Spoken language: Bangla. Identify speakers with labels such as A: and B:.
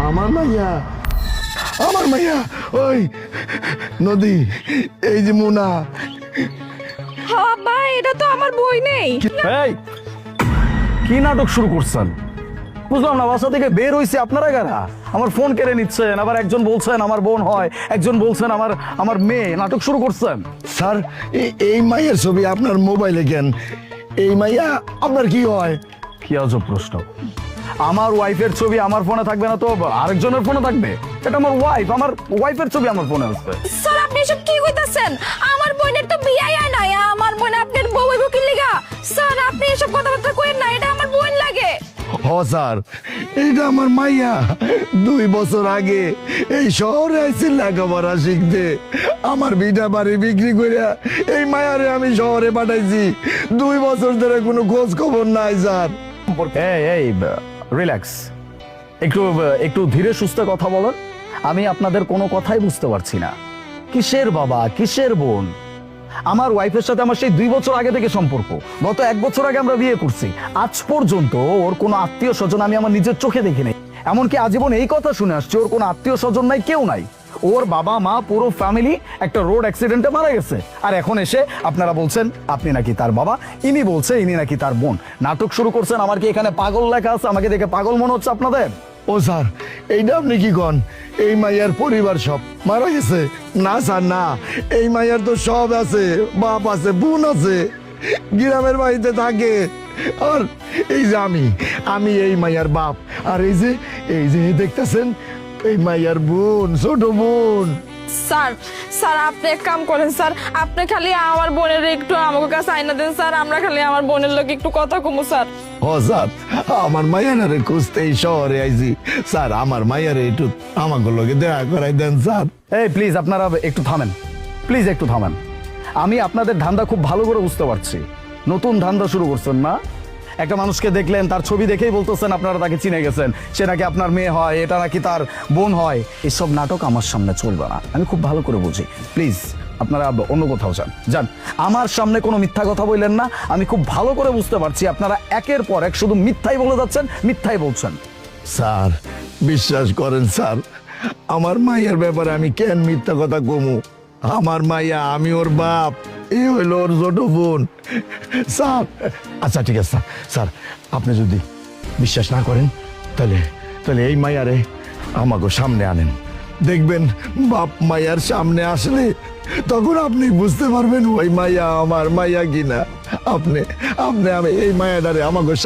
A: আমার মাইয়া, আমার মাইয়া, ওই নদী, এই যে মুনা।
B: বাবা এটা তো আমার বই নেই।
C: এই কি নাটক শুরু করছেন? বুঝলাম না, বাসা থেকে বের হইছে আপনারা কারা? আমার ফোন কেড়ে নিচ্ছেন, আবার একজন বলছেন আমার বোন হয়, একজন বলছেন আমার মেয়ে। নাটক শুরু করছেন।
A: স্যার এই মাইয়ের ছবি আপনার মোবাইলে কেন? এই মাইয়া আপনার কি হয়?
C: কি আজব প্রশ্ন! আমার ওয়াইফের ছবি আমার ফোনে থাকবে না তো আরেকজনের ফোনে থাকবে? এটা আমার ওয়াইফ, আমার ওয়াইফের ছবি আমার ফোনে আছে।
B: স্যার আপনি এসব কি কইতাছেন? আমার বোনের তো বিয়ে হয় নাই, আমার বোন আপনার বউ হইব কি লিগা? স্যার আপনি এসব কথাবার্তা কইেন না, এটা আমার বোন লাগে।
A: হ স্যার, এটা আমার মাইয়া 2 বছর আগে এই শহরে আইছিল লেখাপড়া শিখতে। আমার ভিটা বাড়ি বিক্রি করে এই মায়ারে আমি শহরে পাঠাইছি। 2 বছর ধরে কোনো খোঁজ খবর নাই স্যার।
C: এই রিল্যাক্স, একটু একটু ধীরে সুস্থে কথা বলো। আমি আপনাদের কোনো কথাই বুঝতে পারছি না। কিসের বাবা, কিসের বোন? আমার ওয়াইফের সাথে আমার সেই 2 বছর আগে থেকে সম্পর্ক। গত 1 বছর আগে আমরা বিয়ে করছি। আজ পর্যন্ত ওর কোনো আত্মীয় স্বজন আমি আমার নিজের চোখে দেখি নাই। এমনকি আজীবন এই কথা শুনে আসছি ওর কোনো আত্মীয় স্বজন নাই, কেউ নাই। ওর বাবা মা পুরো ফ্যামিলি একটা রোড অ্যাক্সিডেন্টে মারা গেছে। আর এখন এসে আপনারা বলছেন আপনি নাকি তার বাবা, ইনি বলছে ইনি নাকি তার বোন। নাটক শুরু করছেন। আমার কি এখানে পাগল লেখা আছে? আমাকে দেখে পাগল মনে হচ্ছে আপনাদের?
A: ও স্যার, এইটা আপনি কি কন? এই মাইয়ার পরিবার সব মারা গেছে? না স্যার না, এই মাইয়ার তো সব আছে, বাপ আছে, বোন আছে, গ্রামের বাড়িতে থাকে। আর এই যে আমি এই মাইয়ার বাপ। আর এই যে দেখতেছেন এই মাইয়ার বোন, ছোট বোন।
B: স্যার স্যার আপনি এক কাম করেন স্যার, আপনি খালি আমার বোনের একটু আমাকে কাছে আইনা দেন স্যার, আমরা খালি আমার বোনের লোক একটু কথা কমু স্যার।
A: ও স্যার, আমার মাইয়ারে খুঁজতে এই শহরে আইছি স্যার। আমার মাইয়ারে একটু আমাকে লোকে দেখা করাই দেন স্যার।
C: এই প্লিজ আপনারা একটু থামেন, প্লিজ একটু থামেন। আমি আপনাদের ধান্দা খুব ভালো করে বুঝতে পারছি। নতুন ধান্দা শুরু করছেন না? একটা মানুষকে দেখলেন, তার ছবি দেখেই বলতেছেন আপনারা তাকে চিনে গেছেন, সে নাকি আপনার মেয়ে হয়, এটা নাকি তার বোন হয়। এসব নাটক আমার সামনে চলবে না, আমি খুব ভালো করে বুঝি। প্লিজ আপনারা অন্য কোথাও যান। আমার সামনে কোনো মিথ্যা কথা বললেন না। আমি খুব ভালো করে বুঝতে পারছি আপনারা একের পর এক শুধু মিথ্যাই বলে যাচ্ছেন, মিথ্যাই বলছেন।
A: স্যার বিশ্বাস করেন স্যার, আমার মাইয়ার ব্যাপারে আমি কেন মিথ্যা কথা কমু? আমার মাইয়া, আমি ওর বাপ, এ হইল ওর ছোট বোন স্যার। আচ্ছা ঠিক আছে স্যার, আপনি যদি বিশ্বাস না করেন তাহলে এই মাইয়ারে আমাকে সামনে আনেন। দেখবেন বাপ মাইয়ার সামনে আসলে তখন আপনি বুঝতে পারবেন ওই মাইয়া আমার মাইয়া কিনা। আপনি আমি এই মায়াটারে আমাকে